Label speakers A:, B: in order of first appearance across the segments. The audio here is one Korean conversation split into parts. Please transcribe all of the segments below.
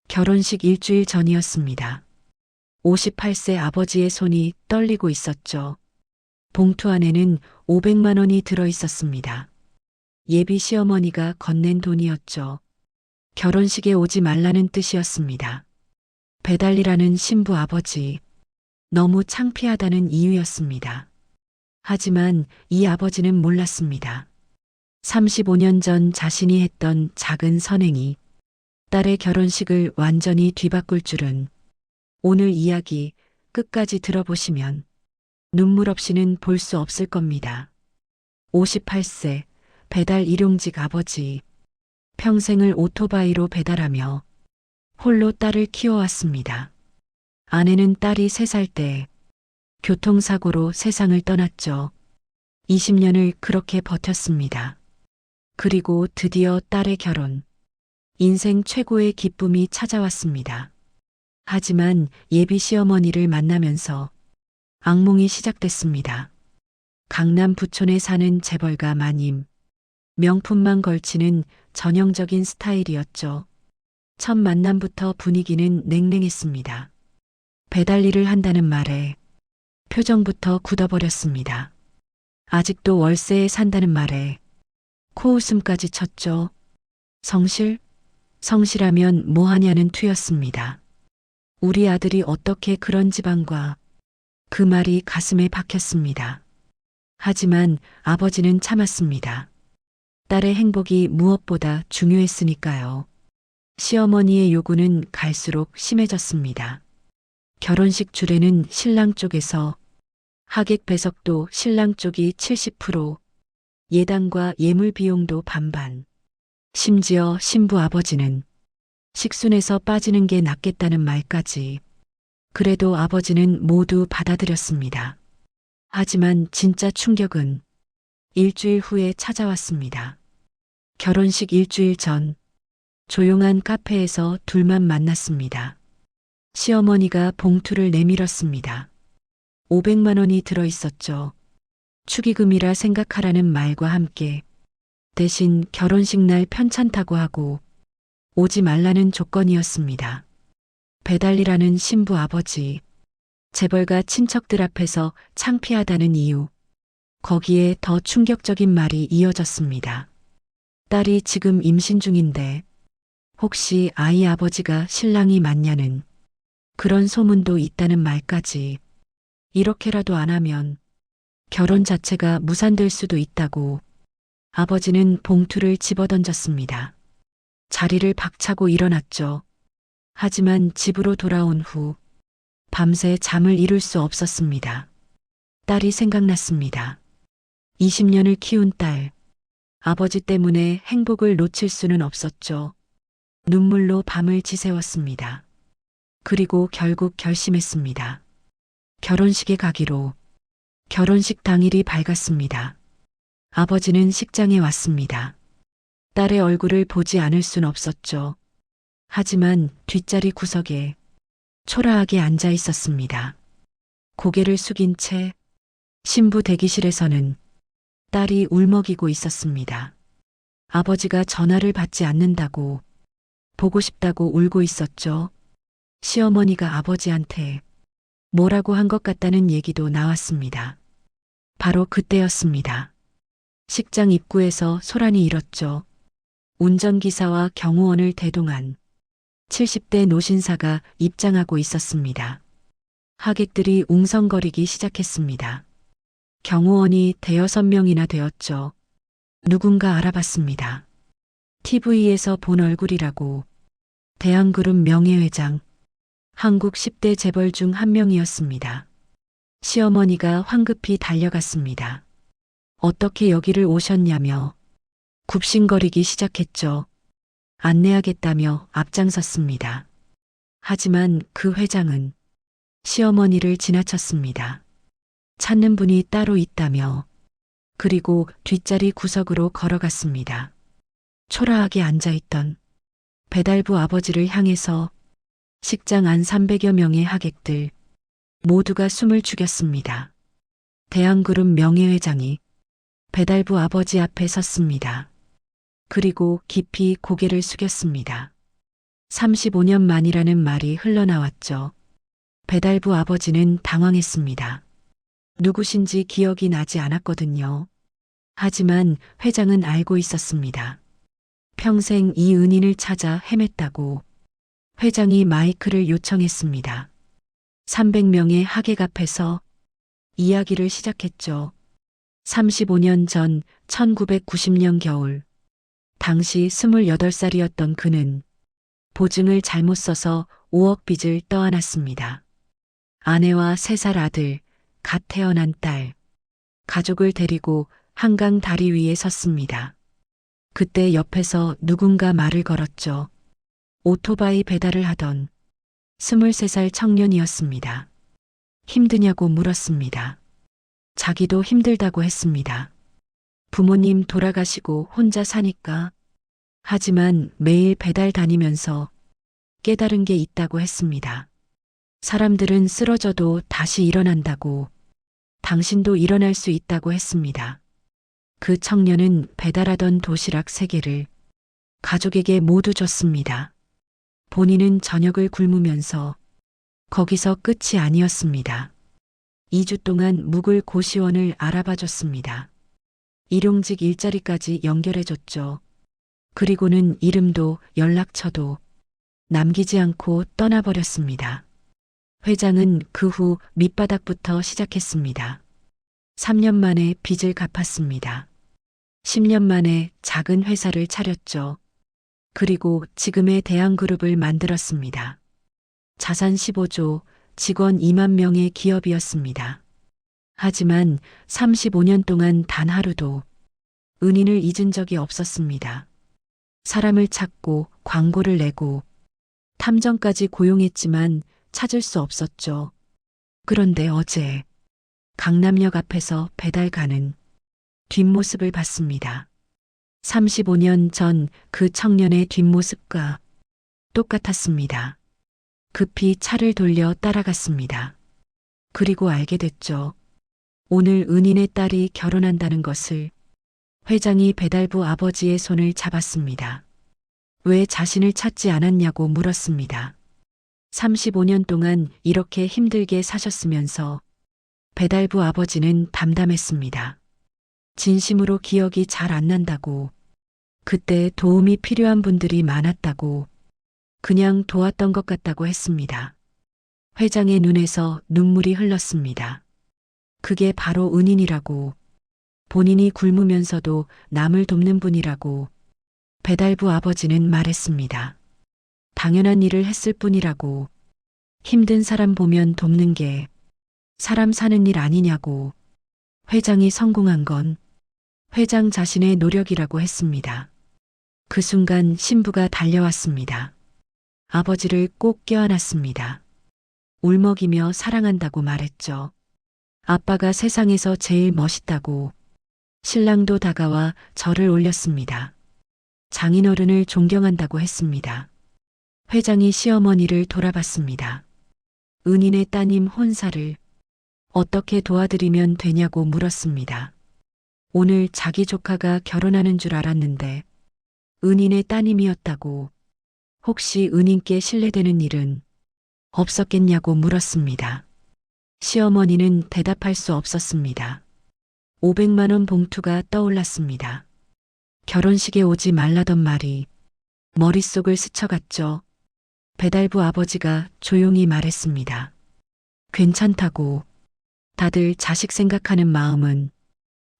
A: 결혼식 일주일 전이었습니다. 58세 아버지의 손이 떨리고 있었죠. 봉투 안에는 500만 원이 들어 있었습니다. 예비 시어머니가 건넨 돈이었죠. 결혼식에 오지 말라는 뜻이었습니다. 배달이라는 신부 아버지. 너무 창피하다는 이유였습니다. 하지만 이 아버지는 몰랐습니다. 35년 전 자신이 했던 작은 선행이 딸의 결혼식을 완전히 뒤바꿀 줄은. 오늘 이야기 끝까지 들어보시면 눈물 없이는 볼 수 없을 겁니다. 58세 배달 일용직 아버지. 평생을 오토바이로 배달하며 홀로 딸을 키워왔습니다. 아내는 딸이 3살 때 교통사고로 세상을 떠났죠. 20년을 그렇게 버텼습니다. 그리고 드디어 딸의 결혼. 인생 최고의 기쁨이 찾아왔습니다. 하지만 예비 시어머니를 만나면서 악몽이 시작됐습니다. 강남 부촌에 사는 재벌가 마님. 명품만 걸치는 전형적인 스타일이었죠. 첫 만남부터 분위기는 냉랭했습니다. 배달 일을 한다는 말에 표정부터 굳어버렸습니다. 아직도 월세에 산다는 말에 코웃음까지 쳤죠. 성실? 성실하면 뭐하냐는 투였습니다. 우리 아들이 어떻게 그런 집안과. 그 말이 가슴에 박혔습니다. 하지만 아버지는 참았습니다. 딸의 행복이 무엇보다 중요했으니까요. 시어머니의 요구는 갈수록 심해졌습니다. 결혼식 주례는 신랑 쪽에서, 하객 배석도 신랑 쪽이 70%, 예당과 예물 비용도 반반. 심지어 신부 아버지는 식순에서 빠지는 게 낫겠다는 말까지. 그래도 아버지는 모두 받아들였습니다. 하지만 진짜 충격은 일주일 후에 찾아왔습니다. 결혼식 일주일 전, 조용한 카페에서 둘만 만났습니다. 시어머니가 봉투를 내밀었습니다. 500만 원이 들어 있었죠. 축의금이라 생각하라는 말과 함께 대신 결혼식 날 편찮다고 하고 오지 말라는 조건이었습니다. 배달이라는 신부 아버지. 재벌가 친척들 앞에서 창피하다는 이유. 거기에 더 충격적인 말이 이어졌습니다. 딸이 지금 임신 중인데 혹시 아이 아버지가 신랑이 맞냐는 그런 소문도 있다는 말까지. 이렇게라도 안 하면 결혼 자체가 무산될 수도 있다고. 아버지는 봉투를 집어던졌습니다. 자리를 박차고 일어났죠. 하지만 집으로 돌아온 후 밤새 잠을 이룰 수 없었습니다. 딸이 생각났습니다. 20년을 키운 딸. 아버지 때문에 행복을 놓칠 수는 없었죠. 눈물로 밤을 지새웠습니다. 그리고 결국 결심했습니다. 결혼식에 가기로. 결혼식 당일이 밝았습니다. 아버지는 식장에 왔습니다. 딸의 얼굴을 보지 않을 순 없었죠. 하지만 뒷자리 구석에 초라하게 앉아 있었습니다. 고개를 숙인 채 신부 대기실에서는 딸이 울먹이고 있었습니다. 아버지가 전화를 받지 않는다고, 보고 싶다고 울고 있었죠. 시어머니가 아버지한테 뭐라고 한 것 같다는 얘기도 나왔습니다. 바로 그때였습니다. 식장 입구에서 소란이 일었죠. 운전기사와 경호원을 대동한 70대 노신사가 입장하고 있었습니다. 하객들이 웅성거리기 시작했습니다. 경호원이 5~6명이나 되었죠. 누군가 알아봤습니다. TV에서 본 얼굴이라고. 대한그룹 명예회장. 한국 10대 재벌 중 한 명이었습니다. 시어머니가 황급히 달려갔습니다. 어떻게 여기를 오셨냐며 굽신거리기 시작했죠. 안내하겠다며 앞장섰습니다. 하지만 그 회장은 시어머니를 지나쳤습니다. 찾는 분이 따로 있다며. 그리고 뒷자리 구석으로 걸어갔습니다. 초라하게 앉아있던 배달부 아버지를 향해서 식장 안 300여 명의 하객들 모두가 숨을 죽였습니다. 대한그룹 명예회장이 배달부 아버지 앞에 섰습니다. 그리고 깊이 고개를 숙였습니다. 35년 만이라는 말이 흘러나왔죠. 배달부 아버지는 당황했습니다. 누구신지 기억이 나지 않았거든요. 하지만 회장은 알고 있었습니다. 평생 이 은인을 찾아 헤맸다고. 회장이 마이크를 요청했습니다. 300명의 하객 앞에서 이야기를 시작했죠. 35년 전 1990년 겨울. 당시 28살이었던 그는 보증을 잘못 써서 5억 빚을 떠안았습니다. 아내와 3살 아들, 갓 태어난 딸, 가족을 데리고 한강 다리 위에 섰습니다. 그때 옆에서 누군가 말을 걸었죠. 오토바이 배달을 하던 23살 청년이었습니다. 힘드냐고 물었습니다. 자기도 힘들다고 했습니다. 부모님 돌아가시고 혼자 사니까. 하지만 매일 배달 다니면서 깨달은 게 있다고 했습니다. 사람들은 쓰러져도 다시 일어난다고. 당신도 일어날 수 있다고 했습니다. 그 청년은 배달하던 도시락 3개를 가족에게 모두 줬습니다. 본인은 저녁을 굶으면서 거기서 끝이 아니었습니다. 2주 동안 묵을 고시원을 알아봐 줬습니다. 일용직 일자리까지 연결해 줬죠. 그리고는 이름도 연락처도 남기지 않고 떠나버렸습니다. 회장은 그 후 밑바닥부터 시작했습니다. 3년 만에 빚을 갚았습니다. 10년 만에 작은 회사를 차렸죠. 그리고 지금의 대한그룹을 만들었습니다. 자산 15조, 직원 2만 명의 기업이었습니다. 하지만 35년 동안 단 하루도 은인을 잊은 적이 없었습니다. 사람을 찾고 광고를 내고 탐정까지 고용했지만 찾을 수 없었죠. 그런데 어제 강남역 앞에서 배달 가는 뒷모습을 봤습니다. 35년 전 그 청년의 뒷모습과 똑같았습니다. 급히 차를 돌려 따라갔습니다. 그리고 알게 됐죠. 오늘 은인의 딸이 결혼한다는 것을. 회장이 배달부 아버지의 손을 잡았습니다. 왜 자신을 찾지 않았냐고 물었습니다. 35년 동안 이렇게 힘들게 사셨으면서. 배달부 아버지는 담담했습니다. 진심으로 기억이 잘 안 난다고. 그때 도움이 필요한 분들이 많았다고. 그냥 도왔던 것 같다고 했습니다. 회장의 눈에서 눈물이 흘렀습니다. 그게 바로 은인이라고. 본인이 굶으면서도 남을 돕는 분이라고. 배달부 아버지는 말했습니다. 당연한 일을 했을 뿐이라고. 힘든 사람 보면 돕는 게 사람 사는 일 아니냐고. 회장이 성공한 건 회장 자신의 노력이라고 했습니다. 그 순간 신부가 달려왔습니다. 아버지를 꼭 껴안았습니다. 울먹이며 사랑한다고 말했죠. 아빠가 세상에서 제일 멋있다고. 신랑도 다가와 절을 올렸습니다. 장인어른을 존경한다고 했습니다. 회장이 시어머니를 돌아봤습니다. 은인의 따님 혼사를 어떻게 도와드리면 되냐고 물었습니다. 오늘 자기 조카가 결혼하는 줄 알았는데 은인의 따님이었다고. 혹시 은인께 신뢰되는 일은 없었겠냐고 물었습니다. 시어머니는 대답할 수 없었습니다. 500만 원 봉투가 떠올랐습니다. 결혼식에 오지 말라던 말이 머릿속을 스쳐갔죠. 배달부 아버지가 조용히 말했습니다. 괜찮다고. 다들 자식 생각하는 마음은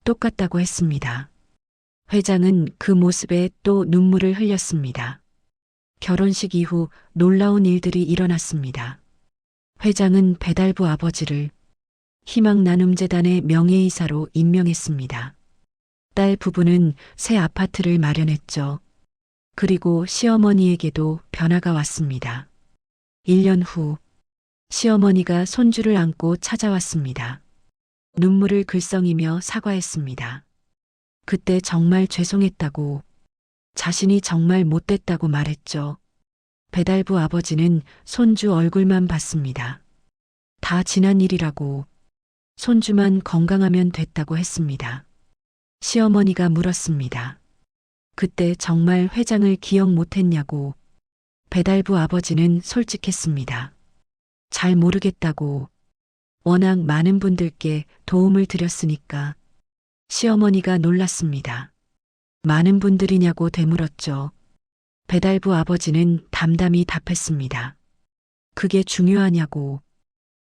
A: 똑같다고 했습니다. 회장은 그 모습에 또 눈물을 흘렸습니다. 결혼식 이후 놀라운 일들이 일어났습니다. 회장은 배달부 아버지를 희망나눔재단의 명예이사로 임명했습니다. 딸 부부는 새 아파트를 마련했죠. 그리고 시어머니에게도 변화가 왔습니다. 1년 후 시어머니가 손주를 안고 찾아왔습니다. 눈물을 글썽이며 사과했습니다. 그때 정말 죄송했다고. 자신이 정말 못됐다고 말했죠. 배달부 아버지는 손주 얼굴만 봤습니다. 다 지난 일이라고. 손주만 건강하면 됐다고 했습니다. 시어머니가 물었습니다. 그때 정말 회장을 기억 못했냐고. 배달부 아버지는 솔직했습니다. 잘 모르겠다고. 워낙 많은 분들께 도움을 드렸으니까. 시어머니가 놀랐습니다. 많은 분들이냐고 되물었죠. 배달부 아버지는 담담히 답했습니다. 그게 중요하냐고.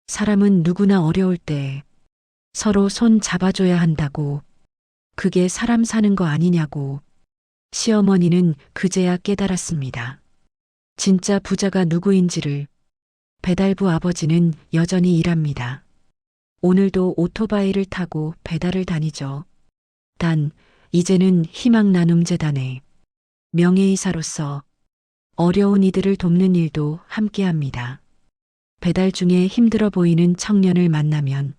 A: 사람은 누구나 어려울 때 서로 손 잡아줘야 한다고. 그게 사람 사는 거 아니냐고. 시어머니는 그제야 깨달았습니다. 진짜 부자가 누구인지를. 배달부 아버지는 여전히 일합니다. 오늘도 오토바이를 타고 배달을 다니죠. 단, 이제는 희망나눔재단의 명예이사로서 어려운 이들을 돕는 일도 함께합니다. 배달 중에 힘들어 보이는 청년을 만나면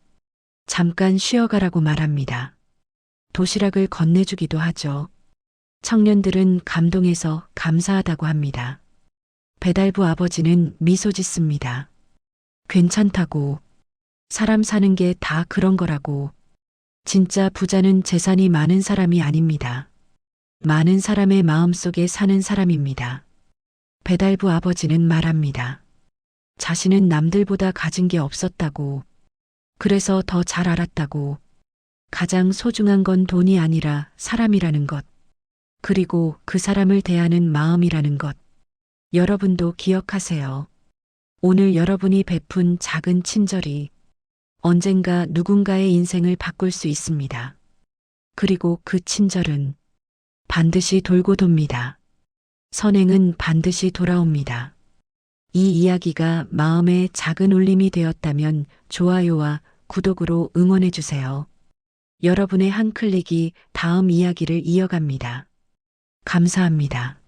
A: 잠깐 쉬어가라고 말합니다. 도시락을 건네주기도 하죠. 청년들은 감동해서 감사하다고 합니다. 배달부 아버지는 미소 짓습니다. 괜찮다고. 사람 사는 게 다 그런 거라고. 진짜 부자는 재산이 많은 사람이 아닙니다. 많은 사람의 마음속에 사는 사람입니다. 배달부 아버지는 말합니다. 자신은 남들보다 가진 게 없었다고. 그래서 더 잘 알았다고. 가장 소중한 건 돈이 아니라 사람이라는 것. 그리고 그 사람을 대하는 마음이라는 것. 여러분도 기억하세요. 오늘 여러분이 베푼 작은 친절이 언젠가 누군가의 인생을 바꿀 수 있습니다. 그리고 그 친절은 반드시 돌고 돕니다. 선행은 반드시 돌아옵니다. 이 이야기가 마음에 작은 울림이 되었다면 좋아요와 구독으로 응원해 주세요. 여러분의 한 클릭이 다음 이야기를 이어갑니다. 감사합니다.